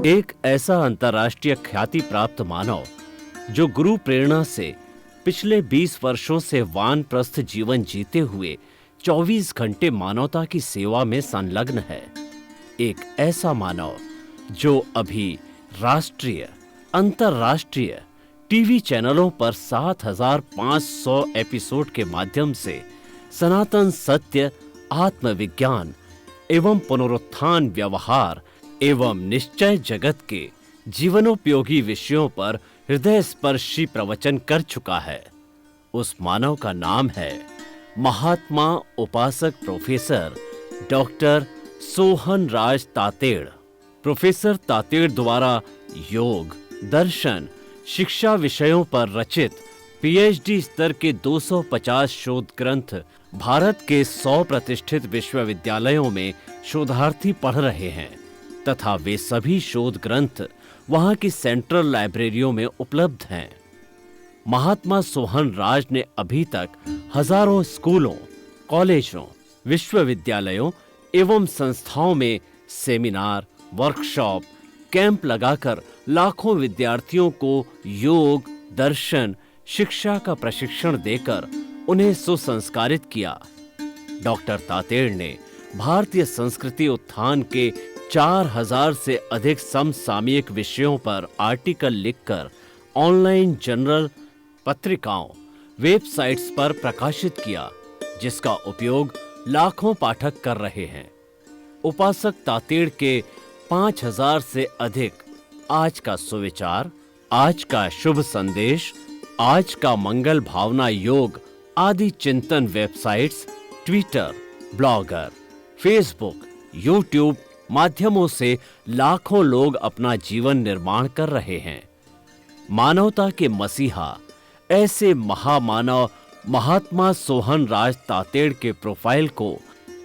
एक ऐसा अंतर्राष्ट्रीय ख्याति प्राप्त मानव जो गुरु प्रेरणा से पिछले 20 वर्षों से वानप्रस्थ जीवन जीते हुए 24 घंटे मानवता की सेवा में संलग्न है। एक ऐसा मानव जो अभी राष्ट्रीय, अंतर्राष्ट्रीय टीवी चैनलों पर 7,500 एपिसोड के माध्यम से सनातन सत्य, आत्मविज्ञान एवं पुनरुत्थान, व्यवहार एवं निश्चय जगत के जीवनोपयोगी विषयों पर हृदय स्पर्शी प्रवचन कर चुका है। उस मानव का नाम है महात्मा उपासक प्रोफेसर डॉक्टर सोहन राज तातेड़। प्रोफेसर तातेड़ द्वारा योग, दर्शन, शिक्षा विषयों पर रचित पीएचडी स्तर के 250 शोध ग्रंथ भारत के 100 प्रतिष्ठित विश्वविद्यालयों में शोधार्थी पढ़ रहे हैं तथा वे सभी शोध ग्रंथ वहां की सेंट्रल लाइब्रेरियों में उपलब्ध हैं। महात्मा सोहन राज ने अभी तक हजारों स्कूलों, कॉलेजों, विश्वविद्यालयों एवं संस्थाओं में सेमिनार, वर्कशॉप, कैंप लगाकर लाखों विद्यार्थियों को योग, दर्शन, शिक्षा का प्रशिक्षण देकर उन्हें सुसंस्कारित किया। डॉक्टर तातेड़ ने भारतीय संस्कृति उत्थान के 4000 से अधिक समसामयिक विषयों पर आर्टिकल लिखकर ऑनलाइन जर्नल, पत्रिकाओं, वेबसाइट्स पर प्रकाशित किया, जिसका उपयोग लाखों पाठक कर रहे हैं। उपासक तातेड़ के 5000 से अधिक आज का सुविचार, आज का शुभ संदेश, आज का मंगल भावना योग आदि चिंतन websites, Twitter, blogger, Facebook, YouTube माध्यमों से लाखों लोग अपना जीवन निर्माण कर रहे हैं। मानवता के मसीहा ऐसे महामानव महात्मा सोहन राज तातेड़ के प्रोफाइल को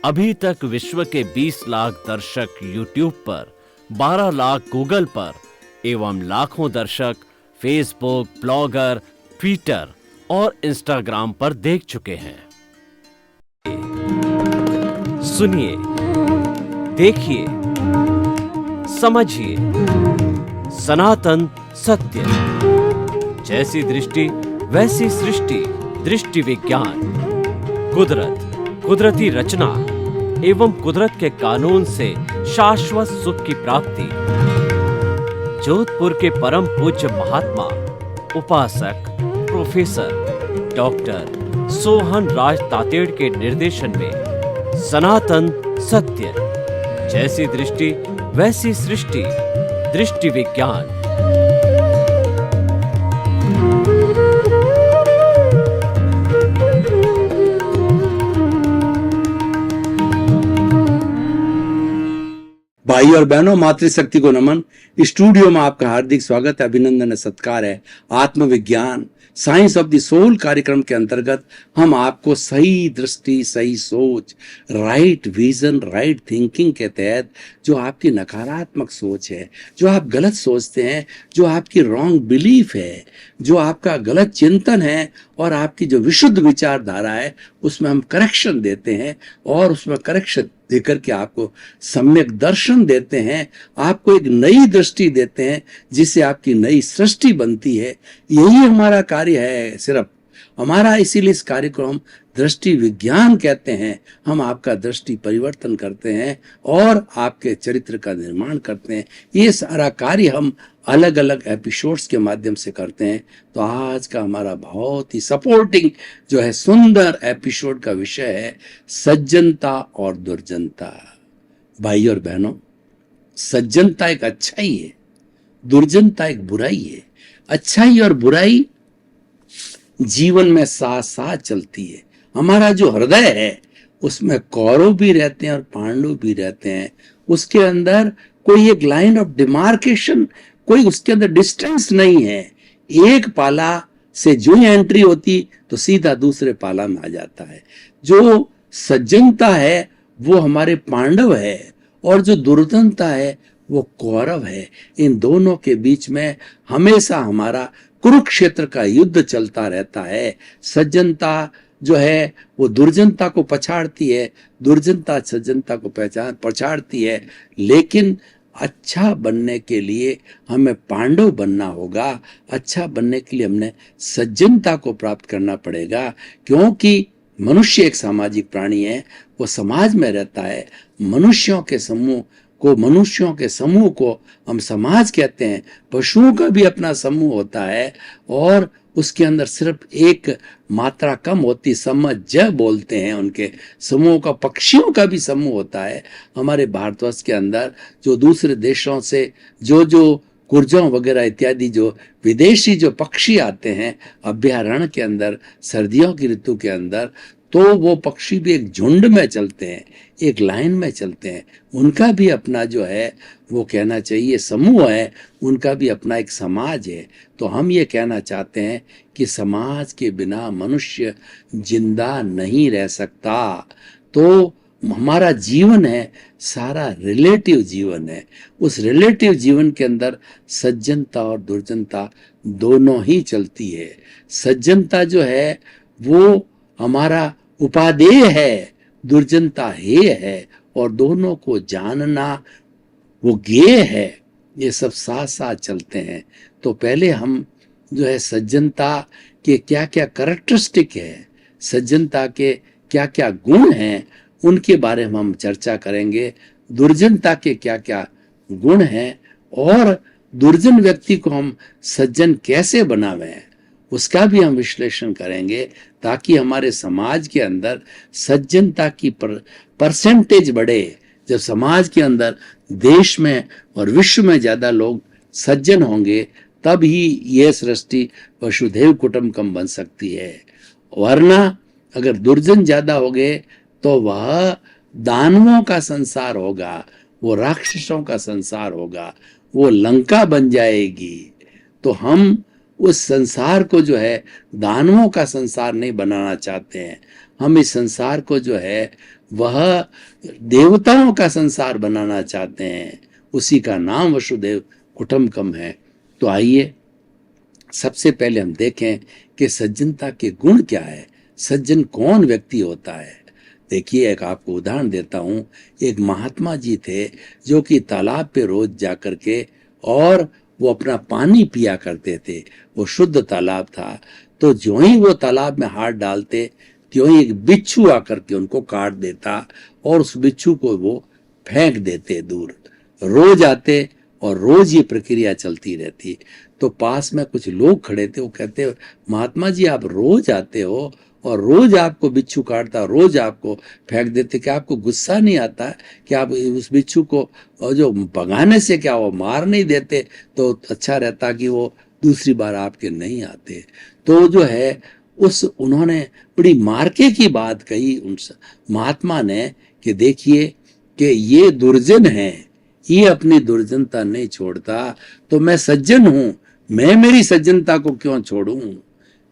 अभी तक विश्व के 20 लाख दर्शक यूट्यूब पर, 12 लाख गूगल पर एवं लाखों दर्शक फेसबुक, ब्लॉगर, ट्विटर और इंस्टाग्राम पर देख चुके हैं। सुनिए, देखिए, समझिए सनातन सत्य। जैसी दृष्टि वैसी सृष्टि, दृष्टि विज्ञान। कुदरत, कुदरती रचना एवं कुदरत के कानून से शाश्वत सुख की प्राप्ति। जोधपुर के परम पूज्य महात्मा उपासक प्रोफेसर डॉक्टर सोहन राज तातेड़ के निर्देशन में सनातन सत्य। जैसी दृष्टि वैसी सृष्टि, दृष्टि विज्ञान। भाई और बहनों, मातृशक्ति को नमन। स्टूडियो में आपका हार्दिक स्वागत है, अभिनंदन है, सत्कार है। आत्मविज्ञान, साइंस ऑफ द सोल कार्यक्रम के अंतर्गत हम आपको सही दृष्टि, सही सोच, राइट विजन, राइट थिंकिंग के तहत जो आपकी नकारात्मक सोच है, जो आप गलत सोचते हैं, जो आपकी रॉन्ग बिलीफ है, जो आपका गलत चिंतन है और आपकी जो विशुद्ध विचारधारा है, उसमें हम करेक्शन देते हैं और उसमें करेक्शन देकर के आपको सम्यक दर्शन देते हैं, आपको एक नई दृष्टि देते हैं जिससे आपकी नई सृष्टि बनती है। यही हमारा कार्य है सिर्फ हमारा। इसीलिए इस कार्यक्रम दृष्टि विज्ञान कहते हैं। हम आपका दृष्टि परिवर्तन करते हैं और आपके चरित्र का निर्माण करते हैं। ये सारा कार्य हम अलग अलग एपिसोड्स के माध्यम से करते हैं। तो आज का हमारा बहुत ही सपोर्टिंग जो है सुंदर एपिसोड का विषय है सज्जनता और दुर्जनता। भाई और बहनों, सज्जनता एक अच्छाई है, दुर्जनता एक बुराई है। अच्छाई और बुराई जीवन में साथ साथ चलती है। हमारा जो हृदय है उसमें कौरव भी रहते हैं और पांडव भी रहते हैं। उसके अंदर कोई एक लाइन ऑफ डिमार्केशन, कोई उसके अंदर डिस्टेंस नहीं है। एक पाला से जो ही एंट्री होती तो सीधा दूसरे पाला में आ जाता है। जो सज्जनता है वो हमारे पांडव है और जो दुर्जनता है वो कौरव है। इन दोनों के बीच में हमेशा हमारा कुरुक्षेत्र का युद्ध चलता रहता है। सज्जनता जो है वो दुर्जनता को पछाड़ती है, दुर्जनता सज्जनता को पछाड़ती है। लेकिन अच्छा बनने के लिए हमें पांडव बनना होगा, अच्छा बनने के लिए हमने सज्जनता को प्राप्त करना पड़ेगा, क्योंकि मनुष्य एक सामाजिक प्राणी है, वो समाज में रहता है। मनुष्यों के समूह को हम समाज कहते हैं। पशुओं का भी अपना समूह होता है और उसके अंदर सिर्फ एक मात्रा कम होती, समज बोलते हैं उनके समूह का। पक्षियों का भी समूह होता है हमारे भारतवर्ष के अंदर, जो दूसरे देशों से जो कुर्जों वगैरह इत्यादि जो विदेशी जो पक्षी आते हैं अभयारण्य के अंदर सर्दियों की ऋतु के अंदर, तो वो पक्षी भी एक झुंड में चलते हैं, एक लाइन में चलते हैं। उनका भी अपना जो है वो कहना चाहिए समूह है, उनका भी अपना एक समाज है। तो हम ये कहना चाहते हैं कि समाज के बिना मनुष्य जिंदा नहीं रह सकता। तो हमारा जीवन है सारा रिलेटिव जीवन है। उस रिलेटिव जीवन के अंदर सज्जनता और दुर्जनता दोनों ही चलती है। सज्जनता जो है वो हमारा उपादेय है, दुर्जनता हेय है, और दोनों को जानना वो ज्ञेय है। ये सब साथ साथ चलते हैं। तो पहले हम जो है सज्जनता के क्या क्या कैरेक्टरिस्टिक है, सज्जनता के क्या क्या गुण हैं, उनके बारे में हम चर्चा करेंगे। दुर्जनता के क्या क्या गुण हैं और दुर्जन व्यक्ति को हम सज्जन कैसे बनावें, उसका भी हम विश्लेषण करेंगे, ताकि हमारे समाज के अंदर सज्जनता की परसेंटेज बढ़े। जब समाज के अंदर, देश में और विश्व में ज्यादा लोग सज्जन होंगे, तब ही यह सृष्टि वसुधैव कुटुंबकम बन सकती है। वरना अगर दुर्जन ज्यादा हो गए तो वह दानवों का संसार होगा, वो राक्षसों का संसार होगा, वो लंका बन जाएगी। तो हम उस संसार को जो है दानवों का संसार नहीं बनाना चाहते हैं। हम इस संसार को जो है वह देवताओं का संसार बनाना चाहते हैं। उसी का नाम वसुधैव कुटुंबकम है। तो आइए सबसे पहले हम देखें कि सज्जनता के गुण क्या है, सज्जन कौन व्यक्ति होता है। देखिए, एक आपको उदाहरण देता हूं। एक महात्मा जी थे जो कि तालाब पे रोज जाकर के और वो अपना पानी पिया करते थे। वो शुद्ध तालाब था। तो जो ही वो तालाब में हाथ डालते, त्यों ही एक बिच्छू आकर के उनको काट देता और उस बिच्छू को वो फेंक देते दूर। रोज आते और रोज ये प्रक्रिया चलती रहती। तो पास में कुछ लोग खड़े थे, वो कहते, महात्मा जी आप रोज आते हो और रोज आपको बिच्छू काटता, रोज आपको फेंक देते, क्या आपको गुस्सा नहीं आता कि आप उस बिच्छू को और जो भगाने से क्या वो मार नहीं देते तो अच्छा रहता कि वो दूसरी बार आपके नहीं आते। तो जो है उन्होंने बड़ी मार्के की बात कही उन महात्मा ने कि देखिए कि ये दुर्जन है, ये अपनी दुर्जनता नहीं छोड़ता, तो मैं सज्जन हूं, मैं मेरी सज्जनता को क्यों छोड़ूं।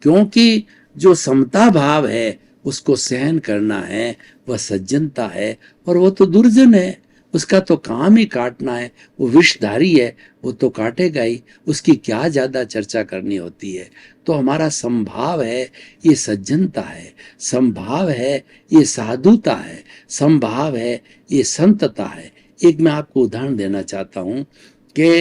क्योंकि जो समता भाव है उसको सहन करना है, वह सज्जनता है। और वो तो दुर्जन है, उसका तो काम ही काटना है, वो विषधारी है, वो तो काटेगा ही, उसकी क्या ज्यादा चर्चा करनी होती है। तो हमारा संभाव है ये सज्जनता है, संभाव है ये साधुता है, संभाव है ये संतता है। एक मैं आपको उदाहरण देना चाहता हूं कि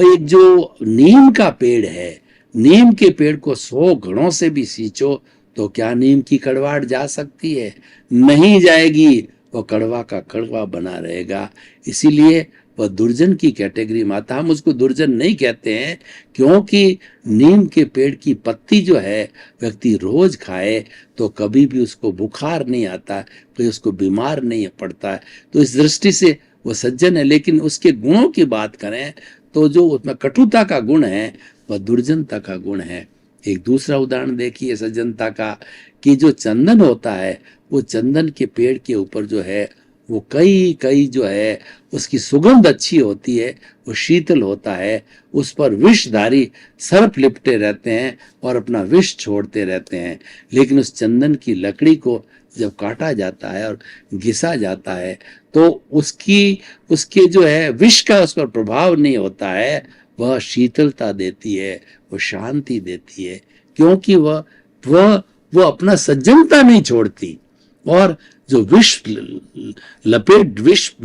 एक जो नीम का पेड़ है, नीम के पेड़ को 100 घड़ों से भी सींचो तो क्या नीम की कड़वाहट जा सकती है? नहीं जाएगी, वो कड़वा का कड़वा बना रहेगा। इसीलिए वह दुर्जन की कैटेगरी में आता। हम उसको दुर्जन नहीं कहते हैं, क्योंकि नीम के पेड़ की पत्ती जो है व्यक्ति रोज खाए तो कभी भी उसको बुखार नहीं आता, कोई उसको बीमार नहीं पड़ता है। तो इस दृष्टि से वो सज्जन है। लेकिन उसके गुणों की बात करें तो जो उसमें कटुता का गुण है वह दुर्जनता का गुण है। एक दूसरा उदाहरण देखिए सज्जनता का, कि जो चंदन होता है, वो चंदन के पेड़ के ऊपर जो है वो कई जो है उसकी सुगंध अच्छी होती है, वो शीतल होता है, उस पर विषधारी सर्प लिपटे रहते हैं और अपना विष छोड़ते रहते हैं। लेकिन उस चंदन की लकड़ी को जब काटा जाता है और घिसा जाता है तो उसके जो है विष का उस पर प्रभाव नहीं होता है, वह शीतलता देती है, वो शांति देती है, क्योंकि वह अपना सज्जनता नहीं छोड़ती। और जो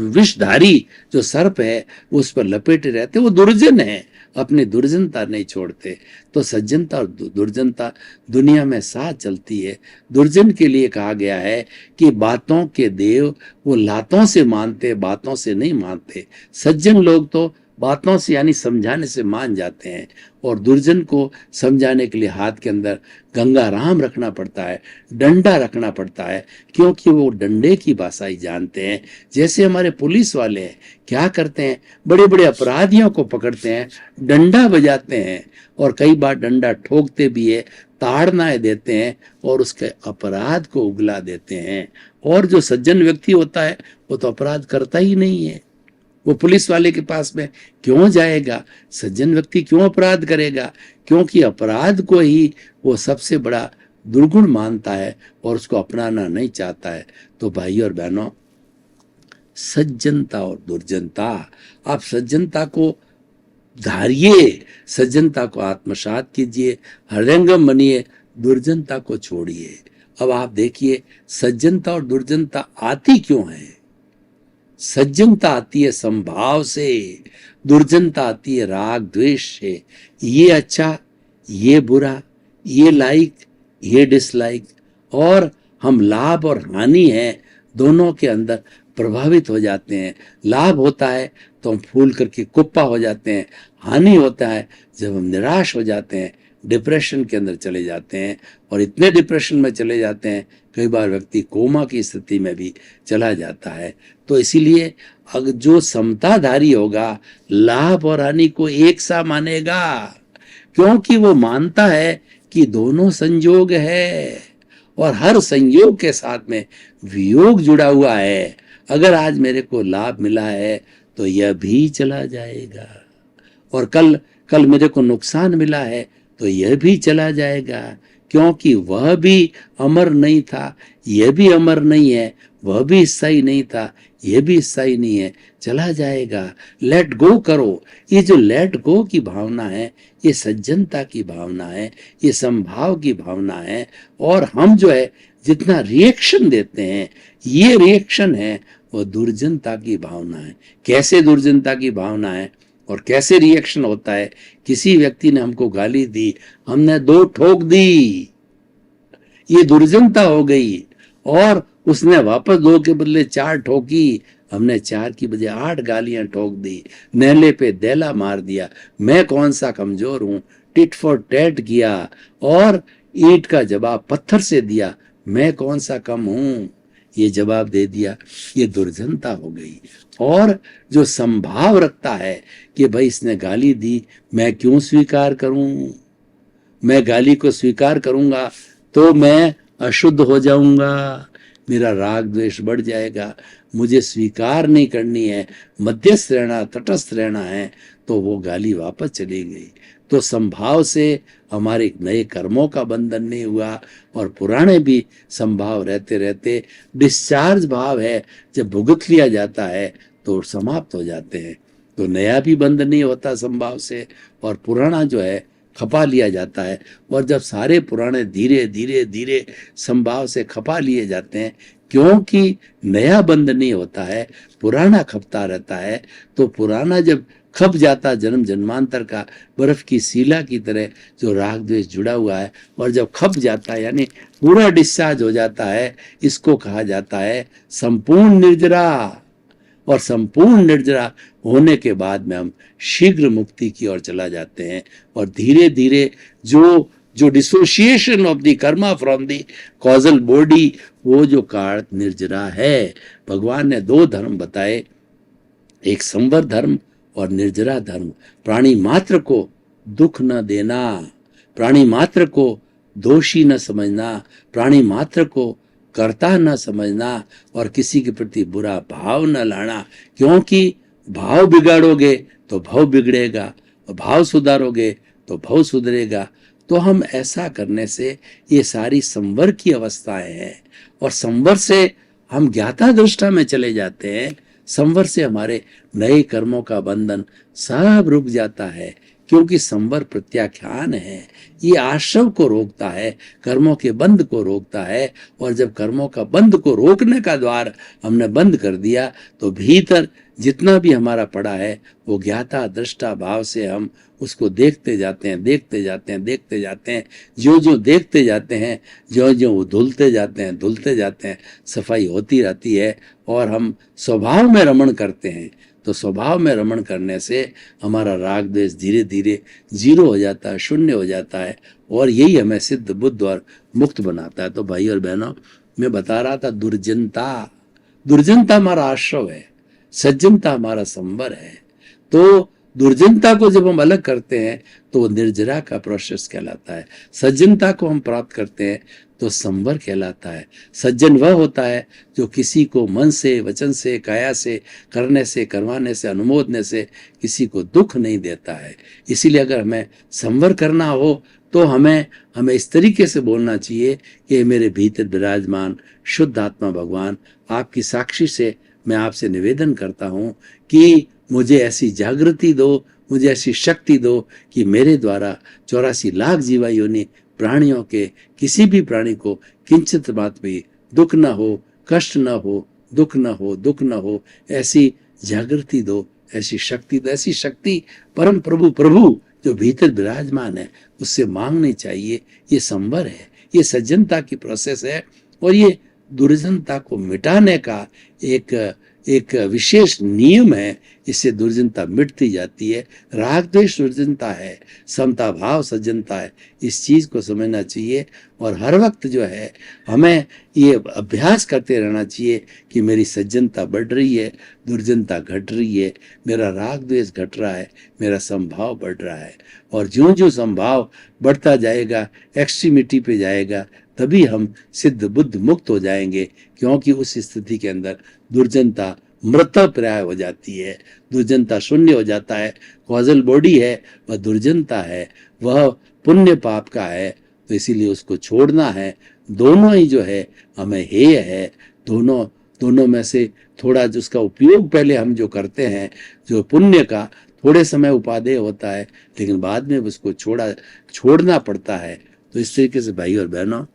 विषधारी जो सर्प है उस पर लपेटे रहते, वो दुर्जन है, अपनी दुर्जनता नहीं छोड़ते। तो सज्जनता और दुर्जनता दुनिया में साथ चलती है। दुर्जन के लिए कहा गया है कि बातों के देव वो लातों से मानते, बातों से नहीं मानते। सज्जन लोग तो बातों से यानी समझाने से मान जाते हैं, और दुर्जन को समझाने के लिए हाथ के अंदर गंगा राम रखना पड़ता है, डंडा रखना पड़ता है, क्योंकि वो डंडे की भाषा ही जानते हैं। जैसे हमारे पुलिस वाले हैं, क्या करते हैं, बड़े बड़े अपराधियों को पकड़ते हैं, डंडा बजाते हैं, और कई बार डंडा ठोकते भी है, ताड़नाएं देते हैं, और उसके अपराध को उगला देते हैं। और जो सज्जन व्यक्ति होता है वो तो अपराध करता ही नहीं है, वो पुलिस वाले के पास में क्यों जाएगा? सज्जन व्यक्ति क्यों अपराध करेगा? क्योंकि अपराध को ही वो सबसे बड़ा दुर्गुण मानता है और उसको अपनाना नहीं चाहता है। तो भाई और बहनों, सज्जनता और दुर्जनता, आप सज्जनता को धारिये, सज्जनता को आत्मसात कीजिए, हृदयंगम बनिए, दुर्जनता को छोड़िए। अब आप देखिए सज्जनता और दुर्जनता आती क्यों है? सज्जनता आती है संभाव से, दुर्जनता आती है राग द्वेष से। ये अच्छा, ये बुरा, ये लाइक, ये डिसलाइक, और हम लाभ और हानि है दोनों के अंदर प्रभावित हो जाते हैं। लाभ होता है तो हम फूल करके कुप्पा हो जाते हैं, हानि होता है जब हम निराश हो जाते हैं, डिप्रेशन के अंदर चले जाते हैं, और इतने डिप्रेशन में चले जाते हैं कई बार व्यक्ति कोमा की स्थिति में भी चला जाता है। तो इसीलिए अगर जो समताधारी होगा, लाभ और हानि को एक सा मानेगा, क्योंकि वो मानता है कि दोनों संयोग है और हर संयोग के साथ में वियोग जुड़ा हुआ है। अगर आज मेरे को लाभ मिला है तो यह भी चला जाएगा, और कल मेरे को नुकसान मिला है तो यह भी चला जाएगा, क्योंकि वह भी अमर नहीं था, यह भी अमर नहीं है, वह भी स्थायी नहीं था, यह भी स्थायी नहीं है, चला जाएगा। लेट गो करो। ये जो लेट गो की भावना है, ये सज्जनता की भावना है, ये संभाव की भावना है। और हम जो है जितना रिएक्शन देते हैं, ये रिएक्शन है वो दुर्जनता की भावना है। कैसे दुर्जनता की भावना है और कैसे रिएक्शन होता है? किसी व्यक्ति ने हमको गाली दी, हमने 2 ठोक दी, ये दुर्जनता हो गई, और उसने वापस 2 के बदले 4 ठोकी, हमने 4 की बजाय 8 गालियां ठोक दी, नेले पे देला मार दिया। मैं कौन सा कमजोर हूं? टिट फॉर टैट किया और ईंट का जवाब पत्थर से दिया, मैं कौन सा कम हूं? ये जवाब दे दिया, ये दुर्जनता हो गई। और जो संभाव रखता है कि भाई इसने गाली दी, मैं क्यों स्वीकार करूं? मैं गाली को स्वीकार करूंगा तो मैं अशुद्ध हो जाऊंगा, मेरा राग द्वेष बढ़ जाएगा, मुझे स्वीकार नहीं करनी है, मध्यस्थ रहना, तटस्थ रहना है, तो वो गाली वापस चली गई। तो संभाव से हमारे नए कर्मों का बंधन नहीं हुआ, और पुराने भी संभाव रहते रहते डिस्चार्ज भाव है, जब भुगत लिया जाता है तो समाप्त हो जाते हैं। तो नया भी बंधन नहीं होता संभाव से, और पुराना जो है खपा लिया जाता है। और जब सारे पुराने धीरे धीरे धीरे संभाव से खपा लिए जाते हैं, क्योंकि नया बंध नहीं होता है, पुराना खपता रहता है, तो पुराना जब खप जाता जन्म जन्मांतर का बर्फ की सीला की तरह जो राग द्वेष जुड़ा हुआ है, और जब खप जाता है यानी पूरा डिस्चार्ज हो जाता है, इसको कहा जाता है संपूर्ण निर्जरा। और संपूर्ण निर्जरा होने के बाद में हम शीघ्र मुक्ति की ओर चला जाते हैं, और धीरे धीरे जो dissociation of the Karma from the causal body, वो जो काल निर्जरा है। भगवान ने 2 धर्म बताए, एक संवर धर्म और निर्जरा धर्म। प्राणी मात्र को दुख न देना, प्राणी मात्र को दोषी न समझना, प्राणी मात्र को कर्ता न समझना, और किसी के प्रति बुरा भाव न लाना, क्योंकि भाव बिगाड़ोगे तो भाव बिगड़ेगा, भाव सुधारोगे तो भाव सुधरेगा। तो हम ऐसा करने से ये सारी संवर की अवस्थाएं हैं, और संवर से हम ज्ञाता दृष्टा में चले जाते हैं। संवर से हमारे नए कर्मों का बंधन सब रुक जाता है, क्योंकि संवर प्रत्याख्यान है, ये आश्रव को रोकता है, कर्मों के बंद को रोकता है। और जब कर्मों का बंद को रोकने का द्वार हमने बंद कर दिया तो भीतर जितना भी हमारा पड़ा है वो ज्ञाता दृष्टा भाव से हम उसको देखते जाते हैं, देखते जाते हैं, देखते जाते हैं। जो जो देखते जाते हैं, जो जो वो धुलते जाते हैं, धुलते जाते हैं, सफाई होती रहती है और हम स्वभाव में रमण करते हैं। तो स्वभाव में रमण करने से हमारा राग द्वेष धीरे धीरे जीरो हो जाता है, शून्य हो जाता है और यही हमें सिद्ध बुद्ध और मुक्त बनाता है। तो भाई और बहनों, मैं बता रहा था दुर्जनता, दुर्जनता हमारा आश्रव है, सज्जनता हमारा संवर है। तो दुर्जनता को जब हम अलग करते हैं तो वो निर्जरा का प्रोसेस कहलाता है। सज्जनता को हम प्राप्त करते हैं तो संवर कहलाता है। सज्जन वह होता है जो किसी को मन से, वचन से, काया से, करने से, करवाने से, अनुमोदने से किसी को दुख नहीं देता है। इसीलिए अगर हमें संवर करना हो तो हमें इस तरीके से बोलना चाहिए कि मेरे भीतर विराजमान शुद्ध आत्मा भगवान, आपकी साक्षी से मैं आपसे निवेदन करता हूं कि मुझे ऐसी जागृति दो, मुझे ऐसी शक्ति दो कि मेरे द्वारा 84 लाख जीवा योनि प्राणियों के किसी भी प्राणी को किंचित मात्र भी दुख न हो, कष्ट न हो, दुख न हो, दुख न हो, ऐसी जागृति दो, ऐसी शक्ति दो। ऐसी शक्ति परम प्रभु जो भीतर विराजमान है उससे मांगनी चाहिए। ये संवर है, ये सज्जनता की प्रोसेस है और ये दुर्जनता को मिटाने का एक विशेष नियम है। इससे दुर्जनता मिटती जाती है। राग द्वेष दुर्जनता है, समता भाव सज्जनता है। इस चीज को समझना चाहिए और हर वक्त जो है हमें ये अभ्यास करते रहना चाहिए कि मेरी सज्जनता बढ़ रही है, दुर्जनता घट रही है, मेरा राग द्वेष घट रहा है, मेरा समभाव बढ़ रहा है। और ज्यों ज्यों समभाव बढ़ता जाएगा, एक्सट्रीमिटी पे जाएगा, तभी हम सिद्ध बुद्ध मुक्त हो जाएंगे। क्योंकि उस स्थिति के अंदर दुर्जनता मृतप्राय हो जाती है, दुर्जनता शून्य हो जाता है। कॉजल बॉडी है वह दुर्जनता है, वह पुण्य पाप का है, तो इसीलिए उसको छोड़ना है। दोनों ही जो है हमें हेय है। दोनों में से थोड़ा जिसका उपयोग पहले हम जो करते हैं, जो पुण्य का थोड़े समय उपादेय होता है, लेकिन बाद में उसको छोड़ना पड़ता है। तो इस तरीके से भाई और बहनों,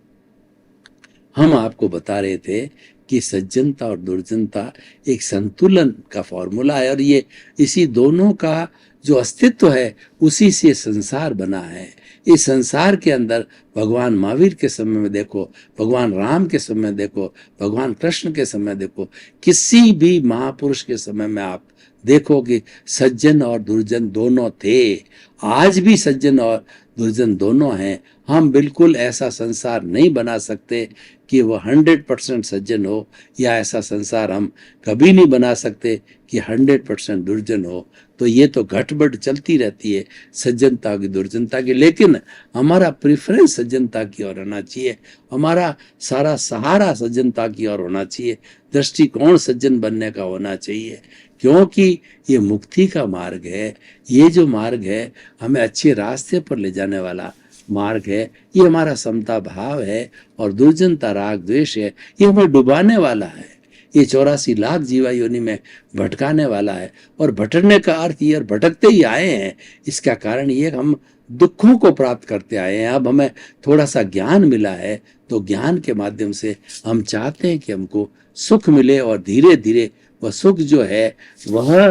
हम आपको बता रहे थे कि सज्जनता और दुर्जनता एक संतुलन का फॉर्मूला है और ये इसी दोनों का जो अस्तित्व है उसी से संसार बना है। इस संसार के अंदर भगवान महावीर के समय में देखो, भगवान राम के समय में देखो, भगवान कृष्ण के समय देखो, किसी भी महापुरुष के समय में आप देखो कि सज्जन और दुर्जन दोनों थे। आज भी सज्जन और दुर्जन दोनों हैं। हम बिल्कुल ऐसा संसार नहीं बना सकते कि वो 100% सज्जन हो, या ऐसा संसार हम कभी नहीं बना सकते कि 100% दुर्जन हो। तो ये तो घटबढ़ चलती रहती है सज्जनता की, दुर्जनता की, लेकिन हमारा प्रेफरेंस सज्जनता की ओर होना चाहिए, हमारा सारा सहारा सज्जनता की ओर होना चाहिए, दृष्टिकोण सज्जन बनने का होना चाहिए। क्योंकि ये मुक्ति का मार्ग है। ये जो मार्ग है हमें अच्छे रास्ते पर ले जाने वाला मार्ग है। ये हमारा समता भाव है और दुर्जनता राग द्वेष है, ये हमें डुबाने वाला है। ये 84 लाख जीवा योनि में भटकाने वाला है। और भटकने का अर्थ ये, और भटकते ही आए हैं, इसका कारण ये हम दुखों को प्राप्त करते आए हैं। अब हमें थोड़ा सा ज्ञान मिला है तो ज्ञान के माध्यम से हम चाहते हैं कि हमको सुख मिले और धीरे धीरे वह सुख जो है वह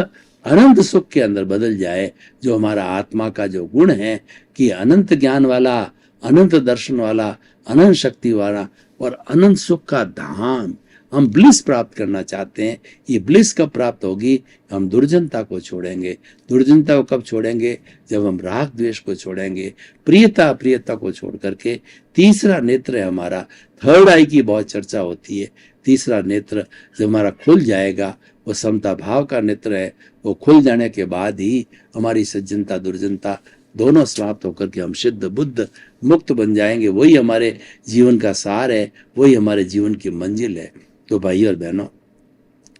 अनंत सुख के अंदर बदल जाए। जो हमारा आत्मा का जो गुण है कि अनंत ज्ञान वाला, अनंत दर्शन वाला, अनंत शक्ति वाला और अनंत सुख का धाम, हम ब्लिस प्राप्त करना चाहते हैं। ये ब्लिस कब प्राप्त होगी? हम दुर्जनता को छोड़ेंगे। दुर्जनता को कब छोड़ेंगे? जब हम राग द्वेष को छोड़ेंगे, प्रियता अप्रियता को छोड़ करके। तीसरा नेत्र है हमारा, थर्ड आई की बहुत चर्चा होती है। तीसरा नेत्र जब हमारा खुल जाएगा, वो समता भाव का नेत्र है, वो खुल जाने के बाद ही हमारी सज्जनता दुर्जनता दोनों समाप्त होकर के हम सिद्ध बुद्ध मुक्त बन जाएंगे। वही हमारे जीवन का सार है, वही हमारे जीवन की मंजिल है। तो भाई और बहनों,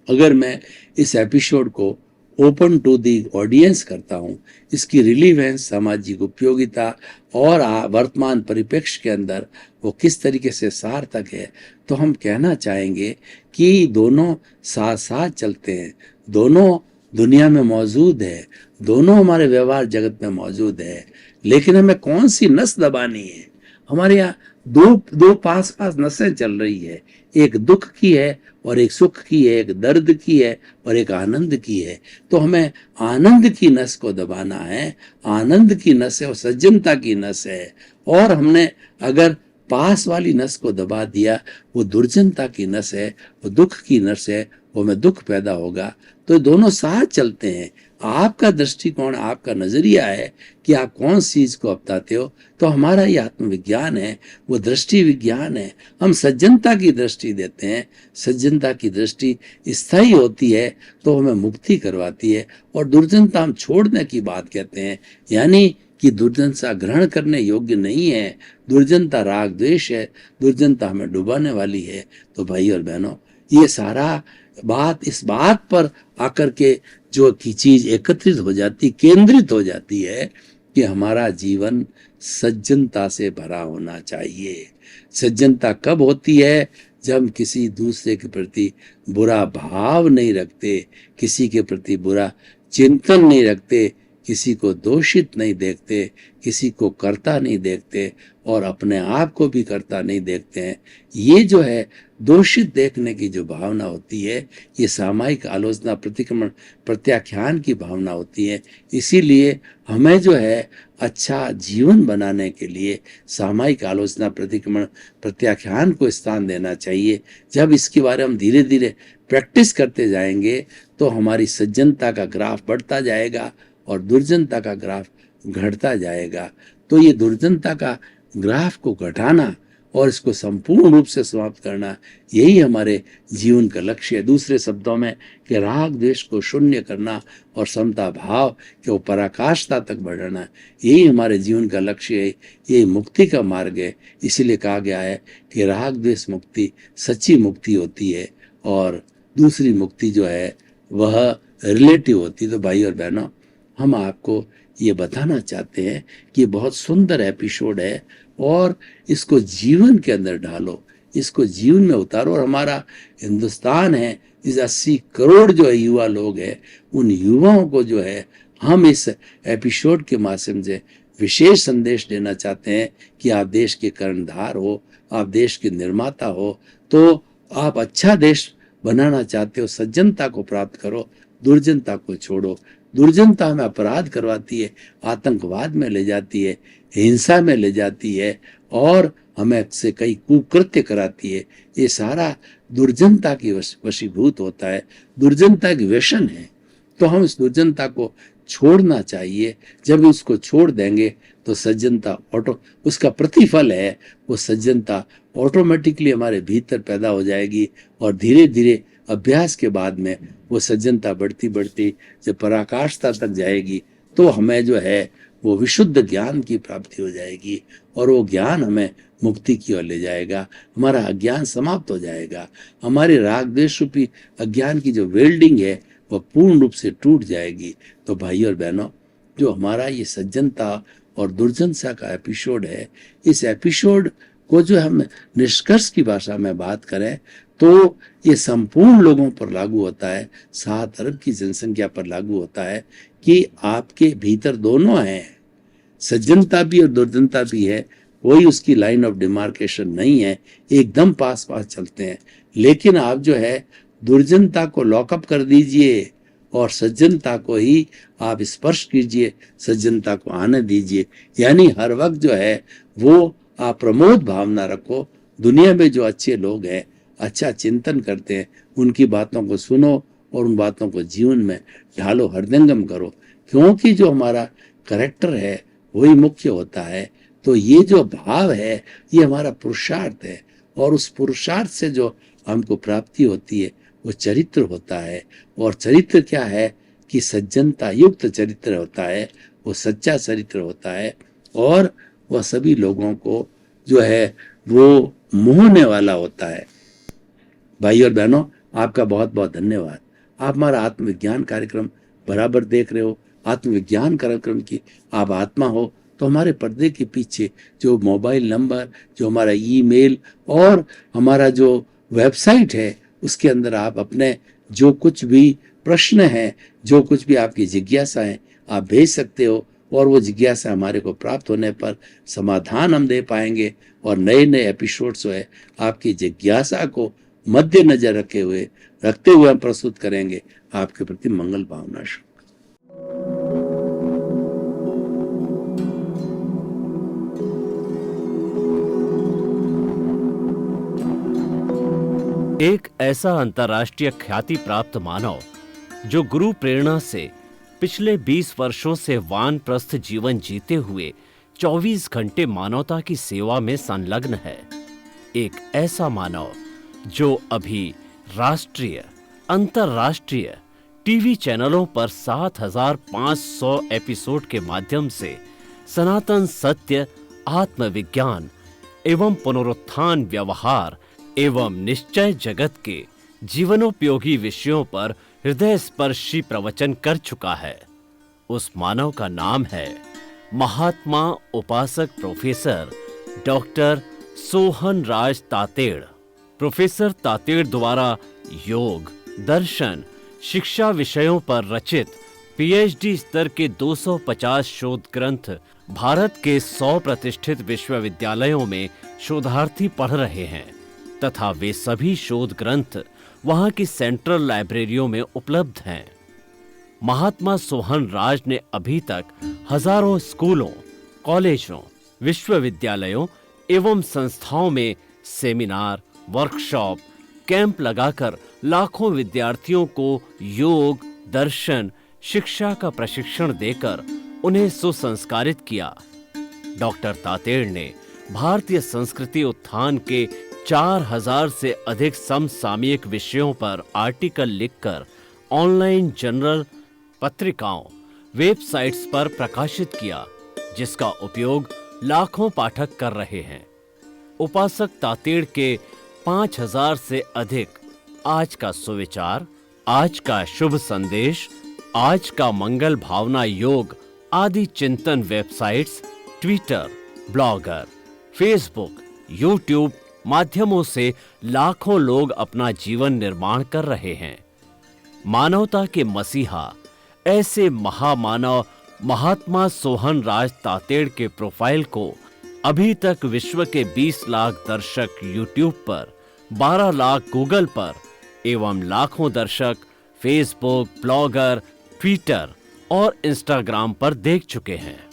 अगर मैं इस एपिसोड को ओपन टू दी ऑडियंस करता हूँ, इसकी रिलीवेंस, सामाजिक उपयोगिता और वर्तमान परिप्रेक्ष्य के अंदर वो किस तरीके से सार्थक है, तो हम कहना चाहेंगे कि दोनों साथ साथ चलते हैं, दोनों दुनिया में मौजूद है, दोनों हमारे व्यवहार जगत में मौजूद है, लेकिन हमें कौन सी नस दबानी है। हमारे यहाँ दो दो पास पास नसें चल रही है, एक दुख की है और एक सुख की है, एक दर्द की है और एक आनंद की है। तो हमें आनंद की नस को दबाना है। आनंद की नस है और सज्जनता की नस है, और हमने अगर पास वाली नस को दबा दिया, वो दुर्जनता की नस है, वो दुख की नस है, वो में दुख पैदा होगा। तो दोनों साथ चलते हैं। आपका दृष्टिकोण, आपका नजरिया है कि आप कौन सी चीज को अपनाते हो। तो हमारा ये आत्मविज्ञान है, वो दृष्टि विज्ञान है। हम सज्जनता की दृष्टि देते हैं। सज्जनता की दृष्टि स्थायी होती है तो हमें मुक्ति करवाती है, और दुर्जनता हम छोड़ने की बात कहते हैं। यानी कि दुर्जनता ग्रहण करने योग्य नहीं है, दुर्जनता राग द्वेष है, दुर्जनता हमें डुबाने वाली है। तो भाई और बहनों, ये सारा बात इस बात पर आकर के जो की चीज एकत्रित हो जाती, केंद्रित हो जाती है कि हमारा जीवन सज्जनता से भरा होना चाहिए। सज्जनता कब होती है? जब हम किसी दूसरे के प्रति बुरा भाव नहीं रखते, किसी के प्रति बुरा चिंतन नहीं रखते, किसी को दोषित नहीं देखते, किसी को करता नहीं देखते, और अपने आप को भी करता नहीं देखते हैं। ये जो है दोषित देखने की जो भावना होती है, ये सामायिक आलोचना, प्रतिक्रमण, प्रत्याख्यान की भावना होती है। इसीलिए हमें जो है अच्छा जीवन बनाने के लिए सामायिक आलोचना, प्रतिक्रमण, प्रत्याख्यान को स्थान देना चाहिए। जब इसके बारे में हम धीरे धीरे प्रैक्टिस करते जाएंगे तो हमारी सज्जनता का ग्राफ बढ़ता जाएगा और दुर्जनता का ग्राफ घटता जाएगा। तो ये दुर्जनता का ग्राफ को घटाना और इसको संपूर्ण रूप से समाप्त करना, यही हमारे जीवन का लक्ष्य है। दूसरे शब्दों में कि राग द्वेष को शून्य करना और समता भाव के पराकाष्ठता तक बढ़ाना, यही हमारे जीवन का लक्ष्य है। यही मुक्ति का मार्ग है। इसीलिए कहा गया है कि राग द्वेष मुक्ति सच्ची मुक्ति होती है, और दूसरी मुक्ति जो है वह रिलेटिव होती है। तो भाई और बहनों, हम आपको ये बताना चाहते हैं कि बहुत सुंदर एपिसोड है, और इसको जीवन के अंदर डालो, इसको जीवन में उतारो। और हमारा हिंदुस्तान है, इस 80 करोड़ जो है युवा लोग हैं, उन युवाओं को जो है हम इस एपिसोड के माध्यम से विशेष संदेश देना चाहते हैं कि आप देश के कर्णधार हो, आप देश के निर्माता हो, तो आप अच्छा देश बनाना चाहते हो, सज्जनता को प्राप्त करो, दुर्जनता को छोड़ो। दुर्जनता हमें अपराध करवाती है, आतंकवाद में ले जाती है, हिंसा में ले जाती है, और हमें से कई कुकृत्य कराती है। ये सारा दुर्जनता की वशीभूत होता है, दुर्जनता की व्यसन है। तो हम इस दुर्जनता को छोड़ना चाहिए। जब उसको छोड़ देंगे तो सज्जनता उसका प्रतिफल है, वो सज्जनता ऑटोमेटिकली हमारे भीतर पैदा हो जाएगी, और धीरे धीरे अभ्यास के बाद में वो सज्जनता बढ़ती बढ़ती जब पराकाष्ठता तक जाएगी, तो हमें जो है वो विशुद्ध ज्ञान की प्राप्ति हो जाएगी, और वो ज्ञान हमें मुक्ति की ओर ले जाएगा। हमारा अज्ञान समाप्त हो जाएगा। हमारे राग द्वेष रूपी अज्ञान की जो वेल्डिंग है वह पूर्ण रूप से टूट जाएगी। तो भाई और बहनों, जो हमारा ये सज्जनता और दुर्जनता का एपिसोड है, इस एपिसोड को जो हम निष्कर्ष की भाषा में बात करें तो ये संपूर्ण लोगों पर लागू होता है, 7 अरब की जनसंख्या पर लागू होता है कि आपके भीतर दोनों हैं, सज्जनता भी और दुर्जनता भी है। कोई उसकी लाइन ऑफ डिमार्केशन नहीं है, एकदम पास पास चलते हैं। लेकिन आप जो है दुर्जनता को लॉकअप कर दीजिए और सज्जनता को ही आप स्पर्श कीजिए, सज्जनता को आने दीजिए। यानी हर वक्त जो है वो आप प्रमोद भावना रखो। दुनिया में जो अच्छे लोग हैं, अच्छा चिंतन करते हैं, उनकी बातों को सुनो और उन बातों को जीवन में ढालो, हृदयंगम करो, क्योंकि जो हमारा करैक्टर है वही मुख्य होता है। तो ये जो भाव है ये हमारा पुरुषार्थ है, और उस पुरुषार्थ से जो हमको प्राप्ति होती है वो चरित्र होता है। और चरित्र क्या है कि सज्जनता युक्त चरित्र होता है, वो सच्चा चरित्र होता है, और वह सभी लोगों को जो है वो मोहने वाला होता है। भाई और बहनों, आपका बहुत बहुत धन्यवाद। आप हमारा आत्मविज्ञान कार्यक्रम बराबर देख रहे हो। आत्मविज्ञान कार्यक्रम की आप आत्मा हो तो हमारे पर्दे के पीछे जो मोबाइल नंबर, जो हमारा ईमेल और हमारा जो वेबसाइट है, उसके अंदर आप अपने जो कुछ भी प्रश्न हैं, जो कुछ भी आपकी जिज्ञासा है, आप भेज सकते हो और वो जिज्ञासा हमारे को प्राप्त होने पर समाधान हम दे पाएंगे और नए नए एपिसोड्स जो है आपकी जिज्ञासा को मद्देनजर रखते हुए हम प्रस्तुत करेंगे। आपके प्रति मंगल भावना शुभ। एक ऐसा अंतर्राष्ट्रीय ख्याति प्राप्त मानव जो गुरु प्रेरणा से पिछले 20 वर्षों से वानप्रस्थ जीवन जीते हुए 24 घंटे मानवता की सेवा में संलग्न है। एक ऐसा मानव जो अभी राष्ट्रीय, अंतर्राष्ट्रीय टीवी चैनलों पर 7,500 एपिसोड के माध्यम से सनातन सत्य, आत्मविज्ञान एवं पुनरुत्थान व्यवहार एवं निश्चय जगत के जीवनोपयोगी विषयों पर हृदय स्पर्शी प्रवचन कर चुका है। उस मानव का नाम है महात्मा उपासक प्रोफेसर डॉक्टर सोहन राज तातेड़। प्रोफेसर तातेड़ द्वारा योग, दर्शन, शिक्षा विषयों पर रचित पीएचडी स्तर के 250 शोध ग्रंथ भारत के 100 प्रतिष्ठित विश्वविद्यालयों में शोधार्थी पढ़ रहे हैं तथा वे सभी शोध ग्रंथ वहां की सेंट्रल लाइब्रेरियों में उपलब्ध हैं। महात्मा सोहन राज ने अभी तक हजारों स्कूलों, कॉलेजों, विश्वविद्यालयों एवं संस्थाओं में सेमिनार, वर्कशॉप, कैंप लगाकर लाखों विद्यार्थियों को योग, दर्शन, शिक्षा का प्रशिक्षण देकर उन्हें सुसंस्कारित किया। डॉक्टर तातेड़ ने भारतीय संस्कृति उत्थान के 4000 से अधिक समसामयिक विषयों पर आर्टिकल लिखकर ऑनलाइन जर्नल, पत्रिकाओं, वेबसाइट्स पर प्रकाशित किया, जिसका उपयोग लाखों पाठक कर रहे हैं। उपासक तातेड़ के 5000 से अधिक आज का सुविचार, आज का शुभ संदेश, आज का मंगल भावना योग आदि चिंतन websites, Twitter, blogger, Facebook, YouTube माध्यमों से लाखों लोग अपना जीवन निर्माण कर रहे हैं। मानवता के मसीहा ऐसे महामानव महात्मा सोहन राज तातेड़ के प्रोफाइल को अभी तक विश्व के 20 लाख दर्शक यूट्यूब पर, 12 लाख गूगल पर एवं लाखों दर्शक फेसबुक, ब्लॉगर, ट्विटर और इंस्टाग्राम पर देख चुके हैं।